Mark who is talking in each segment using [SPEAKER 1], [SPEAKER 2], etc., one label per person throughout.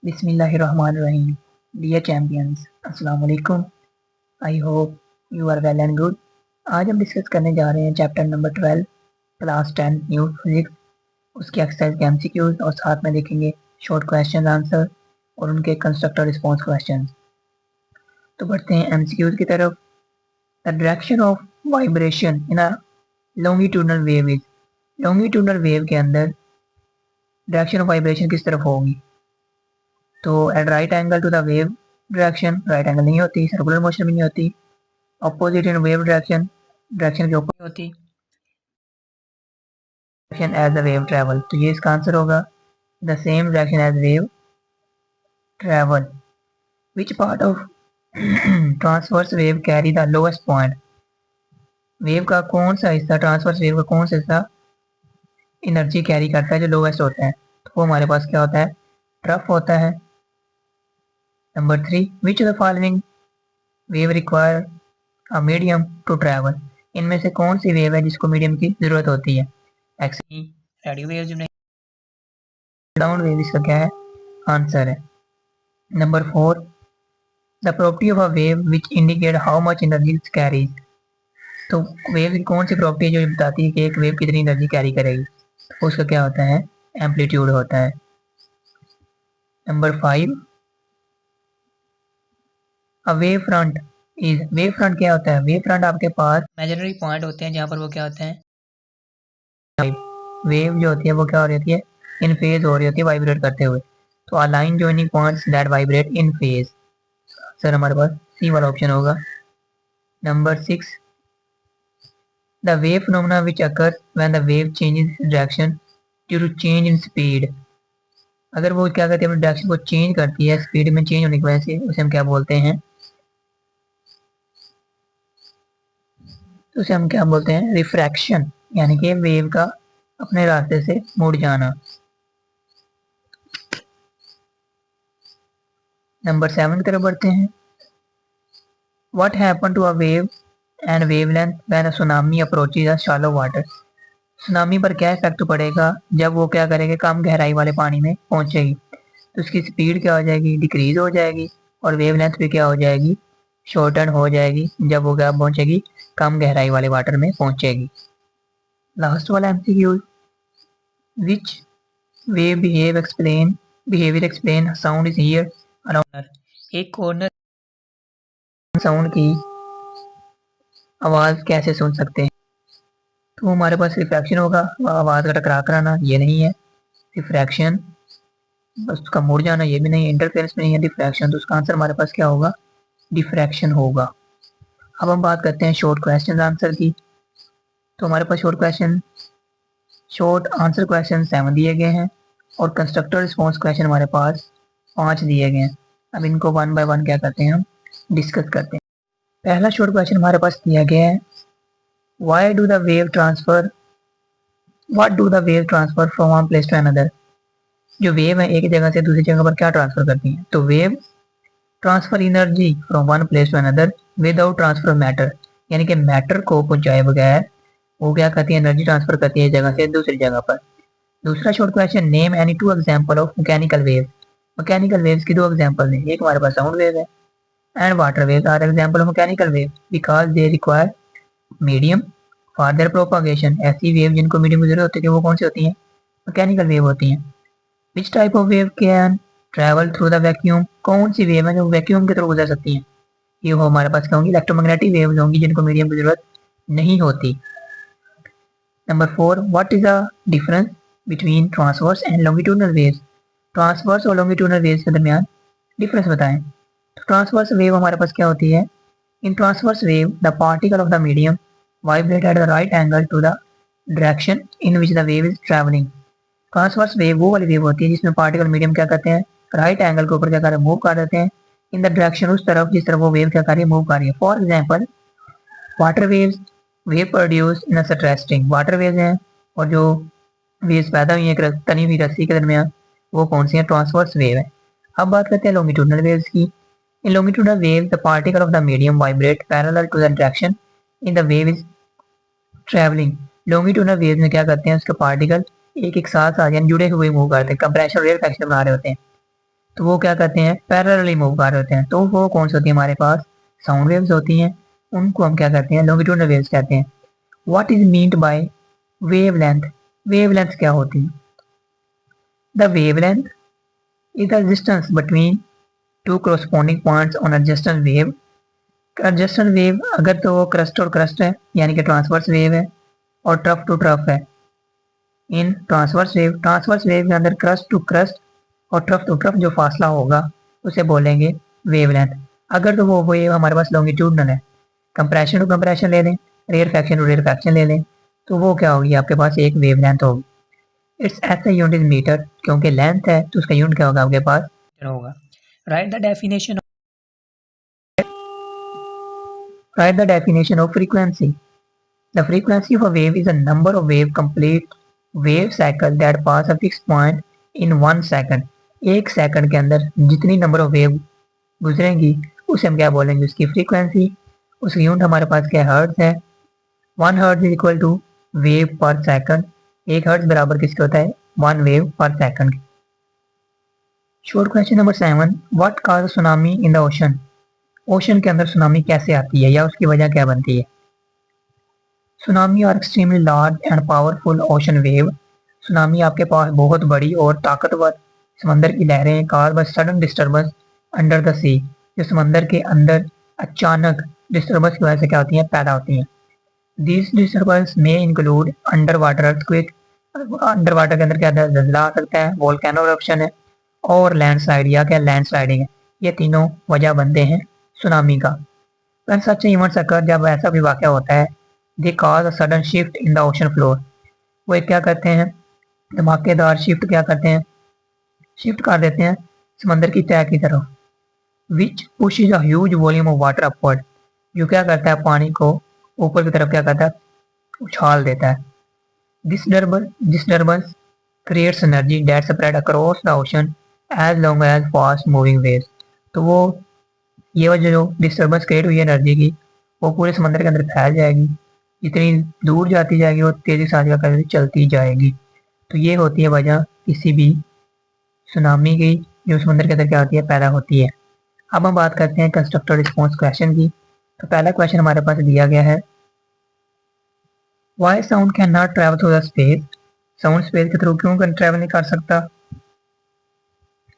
[SPEAKER 1] Bismillahirrahmanirrahim. Dear champions, अस्सलाम वालेकुम. I hope you are well and good. आज हम डिस्कस करने जा रहे हैं chapter number 12 class 10 new physics, उसके एक्सरसाइज के एमसीक्यूज और साथ में देखेंगे शॉर्ट क्वेश्चन आंसर और उनके कंस्ट्रक्टर रिस्पॉन्स क्वेश्चन. तो बढ़ते हैं एमसीक्यूज की तरफ. The direction of vibration in a longitudinal wave is. Longitudinal wave के अंदर डायरेक्शन ऑफ वाइब्रेशन किस तरफ होगी? तो at right angle to the wave direction, right angle नहीं होती, सर्कुलर मोशन भी नहीं होती, opposite in wave direction, direction के ऊपर होती, direction as the wave travel. तो ये इसका आंसर होगा the same direction as wave travel. Which part of transverse wave carry the lowest point. Wave का कौन सा हिस्सा, ट्रांसवर्स वेव का कौन सा हिस्सा एनर्जी कैरी करता है जो लोएस्ट होता है? तो वो हमारे पास क्या होता है? ट्रफ होता है. Number 3, which of the following wave require a medium to travel. इनमें से कौन सी वेव है जिसको मीडियम की जरूरत होती है? एक्सनी, रेडियो वेव, नहीं, साउंड वेव इसका क्या है आंसर है. Number 4, the property of a wave which indicate how much energy it carries. तो वेव की कौन सी प्रॉपर्टी है जो बताती है कि एक वेव कितनी एनर्जी कैरी करेगी? तो उसका क्या होता है? एम्पलीट्यूड होता है. Number 5, a wave front is. Wave front क्या होता है? वेव फ्रंट आपके पास इमेजिनरी पॉइंट होते हैं जहाँ पर वो क्या होते हैं, वेव जो होती है वो क्या हो रही होती है? इन फेज हो रही होती है, वाइब्रेट करते हुए. तो a line joining points that vibrate in phase. Sir हमारे पास सी वाला ऑप्शन होगा. Number 6, the wave phenomena which occurs when the wave changes direction due to change in speed. अगर वो क्या करती है, अपनी डायरेक्शन को चेंज करती है स्पीड में चेंज होने की वजह से, उसे हम क्या बोलते हैं? तो उसे हम क्या बोलते हैं? रिफ्रैक्शन, यानी कि वेव का अपने रास्ते से मुड़ जाना. नंबर 7 की तरफ बढ़ते हैं. What happen to a wave and wavelength when a tsunami approaches a shallow water. Tsunami पर क्या इफेक्ट पड़ेगा जब वो क्या करेगा, कम गहराई वाले पानी में पहुंचेगी? तो उसकी स्पीड क्या हो जाएगी? डिक्रीज हो जाएगी. और वेवलेंथ भी क्या हो जाएगी? शॉर्टन हो जाएगी जब वो क्या पहुंचेगी, कम गहराई वाले वाटर में पहुंचेगी. लास्ट वाला MCQ, which wave behaviour explain sound is here around. एक कॉर्नर साउंड की आवाज कैसे सुन सकते हैं? तो हमारे पास रिफ्रैक्शन होगा, आवाज का टकरा कर आना, ये नहीं है रिफ्रैक्शन. बस उसका मुड़ जाना, ये भी नहीं है. इंटरफेरेंस में नहीं है डिफ्रैक्शन. तो उसका आंसर हमारे पास क्या होगा? डिफ्रैक्शन होगा. अब हम बात करते हैं शॉर्ट क्वेश्चन आंसर की. तो हमारे पास शॉर्ट आंसर क्वेश्चन 7 दिए गए हैं और कंस्ट्रक्टर रिस्पॉन्स क्वेश्चन हमारे पास 5 दिए गए हैं. अब इनको वन बाय वन क्या करते हैं, हम डिस्कस करते हैं. पहला शॉर्ट क्वेश्चन हमारे पास दिया गया है, why do the wave transfer what do the wave transfer from one place to another. जो वेव है एक जगह से दूसरी जगह पर क्या ट्रांसफर करती है? तो wave transfer energy from one place to another without transfer matter, यानी कि मैटर को पहुंचाए बगैर वो क्या करती है? एनर्जी ट्रांसफर करती है एक जगह से दूसरी जगह पर. दूसरा short question, name any two example of mechanical wave. Mechanical waves की 2 एग्जांपल हैं. एक हमारे पास साउंड वेव है and water waves are example of mechanical wave because they require medium for their propagation. ऐसी वेव जिनको मीडियम की जरूरत होती है वो कौन सी होती हैं? मैकेनिकल वेव होती हैं. Which type of wave can travel through the vacuum. कौन सी वेव है जो वैक्यूम के थ्रू गुजर सकती हैं? ये वो हमारे पास क्या होंगी? इलेक्ट्रोमैग्नेटिक वेव्स होंगी जिनको मीडियम की जरूरत नहीं होती. Number 4, what is the difference between transverse and longitudinal waves. Transverse और लॉन्गिट्यूडनल वेव्स के दरमियान डिफरेंस बताएं. तो ट्रांसवर्स वेव हमारे पास क्या होती है? In transverse wave the particle of the medium vibrate at the right angle to the direction in which the wave is travelling. Transverse wave वो वाली वेव होती है जिसमें पार्टिकल मीडियम क्या करते हैं? राइट एंगल के ऊपर क्या कर रहे हैं? मूव कर देते हैं इन द डायरेक्शन, उस तरफ जिस तरफ वो वेव क्या कर रही है? मूव कर रही है. For example water waves, wave produce in stretching. Water waves हैं और जो वेव्स पैदा हुई है तनी हुई रस्सी के दरमियान, वो कौन सी है? ट्रांसवर्स वेव है. अब बात करते हैं लॉन्गिट्यूडनल वेव्स की. In longitudinal wave the particle of the medium vibrate parallel to the direction in the wave is travelling. Longitudinal wave में क्या करते हैं? उसके पार्टिकल एक एक साथ आ जाए जुड़े हुए मूव करते हैं, कंप्रेशन रिफ्लेक्शन बना रहे होते हैं. तो वो क्या करते हैं, पैरेलली मूव कर रहे होते हैं। तो वो कौन सी होती है हमारे पास, साउंड वेव्स होती हैं। उनको हम क्या करते हैं, लॉन्गिट्यूडनल वेव्स कहते हैं। What is meant by wavelength, wavelength क्या होती है? The wavelength is the distance between two corresponding points on adjacent wave। adjacent wave अगर तो वो क्रस्ट और क्रस्ट है यानी कि ट्रांसवर्स वेव है, और ट्रफ टू ट्रफ है। इन ट्रांसवर्स वेव के अंदर क्रस्ट टू क्रस्ट और ट्रफ टू ट्रफ जो फासला होगा उसे बोलेंगे वेवलेंथ। अगर तो वो वेव हमारे पास लॉन्गिट्यूडनल है, कंप्रेशन टू कंप्रेशन ले लें, रेयरफैक्शन टू रेयरफैक्शन ले लें, तो वो क्या होगी, आपके पास एक वेवलेंथ होगी। इट्स ऐसा यूनिट मीटर, क्योंकि लेंथ है तो उसका यूनिट क्या होगा आपके पास, होगा। Right the definition, write the definition of frequency. The frequency of a wave is a number of wave complete wave cycle that pass a fixed point in 1 second। एक second के अंदर जितनी नंबर ऑफ वेव गुजरेंगी उसे हम क्या बोलेंगे, उसकी frequency. उसकी यूनिट हमारे पास क्या हर्ट्ज है। 1 hertz is equal to wave per second. 1 hertz बराबर किसके होता है, 1 wave per second. Short question number 7, what cause tsunami in the ocean. Ocean के अंदर सुनामी कैसे आती है या उसकी वजह क्या बनती है। Tsunami are extremely large and powerful ocean wave. Tsunami आपके पास बहुत बड़ी और ताकतवर समंदर की लहरें cause by sudden disturbance under the sea, जो समंदर के अंदर अचानक डिस्टर्बेंस की वजह से क्या होती हैं, पैदा होती हैं। दिस डिस्टर्बेंस में include under water earthquake, under water के अंदर क्या जलजला आ सकता है, वोल्केनो इरप्शन है, और लैंडस्लाइड या क्या लैंडस्लाइडिंग है। ये तीनों वजह बनते हैं सुनामी का। When such events occur, जब ऐसा भी वाक़या होता है, they cause a sudden shift in the ocean floor। वो एक क्या करते हैं, धमाकेदार शिफ्ट क्या करते हैं, शिफ्ट कर देते हैं समंदर की तह की तरफ। विच pushes a huge volume of water upward, जो क्या करता है, पानी को ऊपर की तरफ क्या करता है, उछाल देता है। Disturbance creates energy that spread across the ocean as long as fast moving waves। तो वो ये वजह जो डिस्टर्बेंस क्रिएट हुई है एनर्जी की, वो पूरे समंदर के अंदर फैल जाएगी। जितनी दूर जाती जाएगी वो तेजी से आगे करके चलती जाएगी। तो ये होती है वजह किसी भी सुनामी की, जो समंदर के अंदर क्या होती है, पैदा होती है। अब हम बात करते हैं कंस्ट्रक्टर रिस्पॉन्स क्वेश्चन की। तो पहला क्वेश्चन हमारे पास दिया गया है, Y sound can not travel through the space. Sound space के थ्रू क्यों ट्रेवल नहीं कर सकता,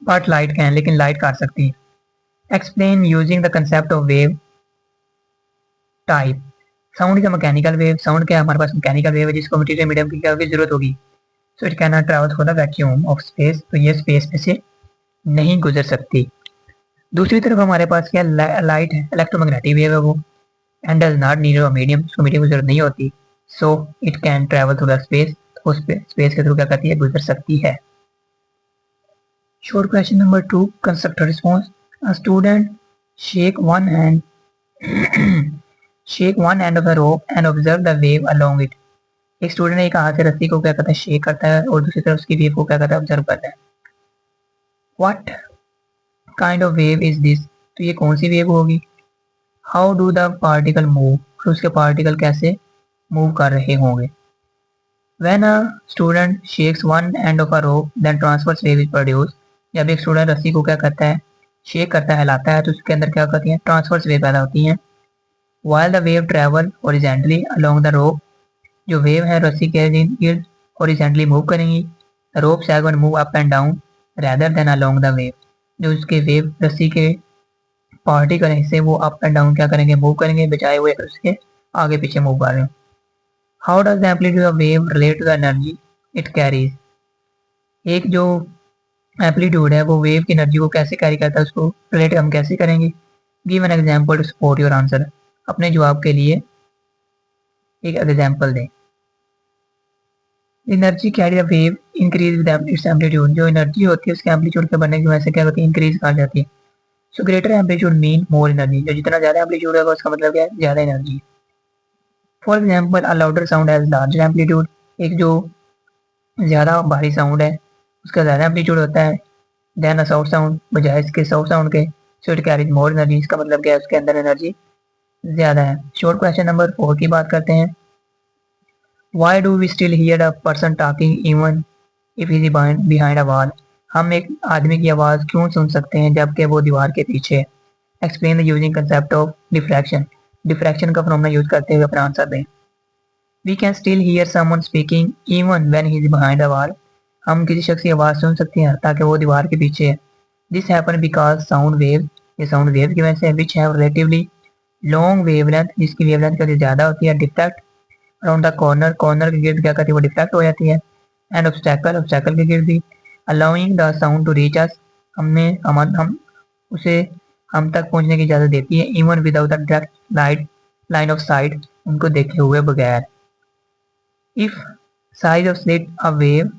[SPEAKER 1] बट लाइट कैन, लेकिन लाइट कर सकती है। Explain using the concept of wave type. Sound is a mechanical wave, sound क्या है, हमारे पास मैकेनिकल वेव है जिसको मटेरियल मीडियम की क्या होगी, जरूरत होगी। So it can not travel through the vacuum of space, तो ये स्पेस में से नहीं गुजर सकती। दूसरी तरफ हमारे पास क्या लाइट है, इलेक्ट्रोमैग्नेटिक वेव है वो, and does not need a medium, उसको मीडियम की जरूरत नहीं होती। So it can travel through the space, तो स्पेस के थ्रू क्या करती है, गुजर सकती है। Short question number 2, constructor response. A student shake one hand shake one end of the rope and observe the wave along it. एक स्टूडेंट एक हाथ से रस्सी को क्या करता है, शेक करता है, और दूसरी तरफ उसकी वेव को क्या करता है, ऑब्जर्व करता है। What kind of wave is this, तो ये कौन सी वेव होगी। How do the particle move, तो उसके पार्टिकल कैसे मूव कर रहे होंगे। When a student shakes one end of a rope then transverse wave is produce. जब एक स्टूडेंट रस्सी को क्या करता है, शेक करता है, हिलाता है, तो उसके अंदर क्या करती है, ट्रांसवर्स वेव पैदा होती हैं। While the wave travel horizontally along the rope, जो वेव है रस्सी के इर्द हॉरिजेंटली मूव करेंगी। Rope segment move up and down rather than along the wave, जो उसके वेव रस्सी के पार्टिकल हिस्से वो अप एंड डाउन क्या करेंगे, मूव करेंगे, बचाए हुए उसके आगे पीछे मूव कर रहे हैं। How does the amplitude of wave relate to the energy it carries. एक जो एम्पलीट्यूड है वो वेव की एनर्जी को कैसे कैरी करता है, उसको रिलेट हम कैसे करेंगे। Give an example to support your answer, अपने जवाब के लिए एक एग्जाम्पल दें। Energy carry the wave increase with its amplitude, जो एनर्जी होती है उसके एम्पलीट्यूड के बढ़ने की वजह से क्या होती है, इंक्रीज कर जाती है। So greater amplitude mean more energy, जो जितना ज्यादा एम्पलीट्यूड होगा उसका मतलब क्या है, ज्यादा energy. For example a louder sound has larger amplitude, एक जो ज्यादा भारी साउंड है उसका ज्यादा एम्पलीट्यूड होता है देन अ सॉफ्ट साउंड, बजाय इसके सॉफ्ट साउंड के। So it carries more energy, इसका मतलब क्या है, उसके अंदर एनर्जी ज्यादा है। शॉर्ट क्वेश्चन नंबर 4 की बात करते हैं। Why do we still hear a person talking even if he is behind a wall? हम एक आदमी की आवाज़ क्यों सुन सकते हैं जबकि वो दीवार के पीछे है? Explain the using concept of diffraction. Diffraction का फिनोमेना यूज करते हुए अपना आंसर दें। We can still hear someone speaking even when he is behind the wall. हम किसी शख्स की आवाज़ सुन सकते हैं ताकि वो दीवार के पीछे है। This happen because sound wave, ये साउंड वेव की वजह से, which have relatively long wavelength, जिसकी वेवलेंथ कभी ज़्यादा होती है, deflect around the corner, corner के गिर्द क्या करती है वो डिफ्लेक्ट हो जाती है, एंड ऑब्स्टेकल, ऑब्स्टेकल के गिर्द भी, allowing the sound to reach us, हम उसे हम तक पहुंचने की इजाज़त देती है, even without the direct line of sight, उनको देखे हुए बगैर। If size of slit a wave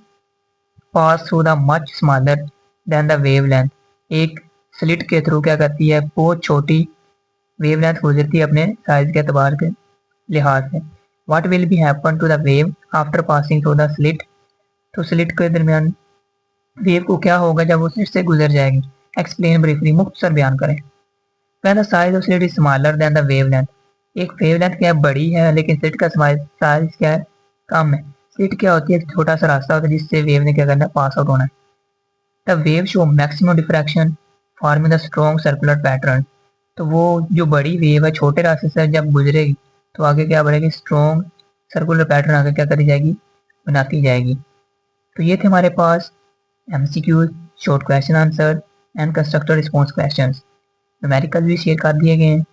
[SPEAKER 1] pass through the much smaller than the wavelength, एक स्लिट के थ्रू क्या करती है बहुत छोटी वेवलेंथ गुजरती है अपने साइज के एतबार के लिहाज से। What will be happen to the wave after passing through the slit, तो स्लिट के दरमियान वेव को क्या होगा जब वो स्लिट से गुजर जाएगी? एक्सप्लेन ब्रीफली, मुख्तसर बयान करें। When the size of slit is smaller than the wavelength, एक वेवलेंथ क्या है बड़ी है लेकिन स्लिट का साइज क्या है कम है। स्लिट क्या होती है एक छोटा सा रास्ता होता है जिससे वेव ने क्या करना है पास आउट होना है। The wave show maximum diffraction forming the strong circular pattern, तो वो जो बड़ी वेव है छोटे रास्ते से जब गुजरेगी तो आगे क्या बढ़ेगी, स्ट्रॉन्ग सर्कुलर पैटर्न आगे क्या करी जाएगी, बनाती जाएगी। तो ये थे हमारे पास MCQ, short question answer and constructor response questions. Numerical भी शेयर कर दिए गए हैं।